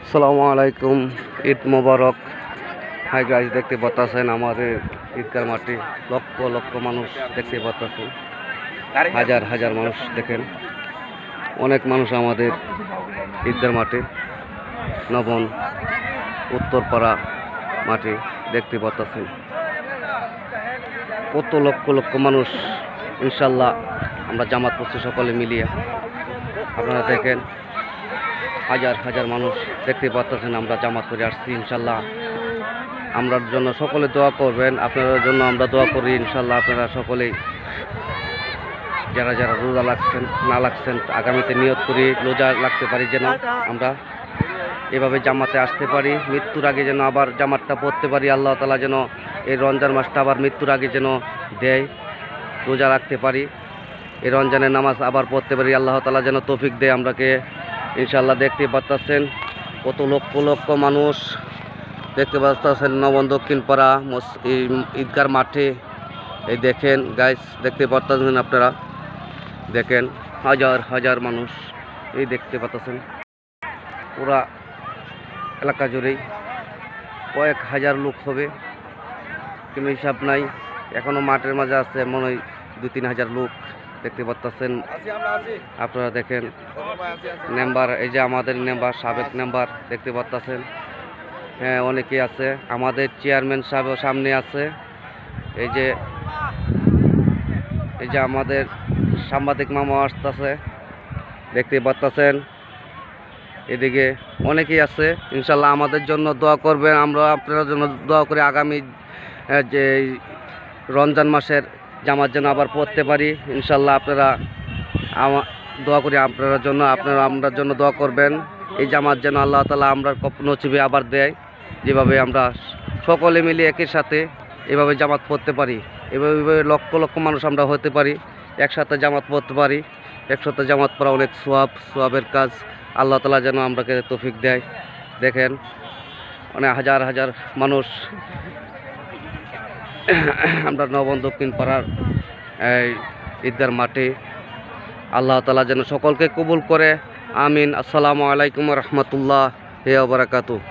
আসসালামু আলাইকুম, ঈদ মোবারক। Hi guys, দেখতে পাচ্ছেন আমাদের ঈদগার মাঠে লক্ষ লক্ষ মানুষ দেখতে পাচ্ছেন, হাজার হাজার মানুষ। দেখেন, অনেক মানুষ আমাদের ঈদগার মাঠে, নবন উত্তরপাড়া মাঠে দেখতে পাচ্ছেন কত লক্ষ লক্ষ মানুষ। ইনশাল্লাহ আমরা জামাত পড়ছি সকলে মিলিয়ে। আপনারা দেখেন, হাজার হাজার মানুষ দেখতে পাচ্ছেন। আমরা জামাত করে আসছি। ইনশাল্লাহ আমরার জন্য সকলে দোয়া করবেন, আপনাদের জন্য আমরা দোয়া করি। ইনশাল্লাহ আপনারা সকলেই যারা যারা রোজা লাগছেন না লাগছেন, আগামীতে নিয়ত করি রোজা লাগতে পারি, যেন আমরা এভাবে জামাতে আসতে পারি। মৃত্যুর আগে যেন আবার জামাতটা পড়তে পারি। আল্লাহ তাআলা যেন এই রমজান মাসটা আবার মৃত্যুর আগে যেন দেয়, রোজা রাখতে পারি, এই রমজানের নামাজ আবার পড়তে পারি। আল্লাহ তাআলা যেন তৌফিক দেয় আমরাকে। ইনশাল্লাহ দেখতে পাচ্ছেন কত লক্ষ লক্ষ মানুষ দেখতে পাচ্ছেন নবন দক্ষিণ পাড়া ঈদগার মাঠে। এই দেখেন গাইস, দেখতে পাচ্ছেন আপনারা, দেখেন হাজার হাজার মানুষ এই দেখতে পাচ্ছেন। পুরা এলাকা জুড়েই কয়েক হাজার লোক হবে, কিন্তু হিসাব নাই। এখনো মাঠের মাঝে আছে মনে হয় 2-3 হাজার লোক দেখতে পাচ্ছেন আপনারা। দেখেন মেম্বার, এই যে আমাদের মেম্বার, সাবেক মেম্বার দেখতে পাচ্ছেন। হ্যাঁ, অনেকেই আছে। আমাদের চেয়ারম্যান সাহেব সামনে আছে। এই যে আমাদের সাংবাদিক মামা আসতেছে, দেখতে পাচ্ছেন। এদিকে অনেকেই আছে। ইনশাল্লাহ আমাদের জন্য দোয়া করবেন, আমরা আপনাদের জন্য দোয়া করে আগামী যে রমজান মাসের জামাত যেন আবার পড়তে পারি। ইনশাল্লাহ আপনারা দোয়া করি আপনার জন্য, আপনারা আমরার জন্য দোয়া করবেন। এই জামাত যেন আল্লাহ তাআলা আমরা নসিবে আবার দেয়, যেভাবে আমরা সকলে মিলে একই সাথে এভাবে জামাত পড়তে পারি। এভাবে লক্ষ লক্ষ মানুষ আমরা হতে পারি, একসাথে জামাত পড়তে পারি। একসাথে জামাত পড়া অনেক সোয়াবের কাজ। আল্লাহ তাআলা যেন আমরাকে তৌফিক দেয়। দেখেন অনেক হাজার হাজার মানুষ আমরা নবন দক্ষিণ পাড়ার এই ঈদগার মাঠে। আল্লাহ তাআলা যেন সকলকে কবুল করে, আমিন। আসসালামু আলাইকুম ওয়া রাহমাতুল্লাহি ওয়া বারাকাতুহু।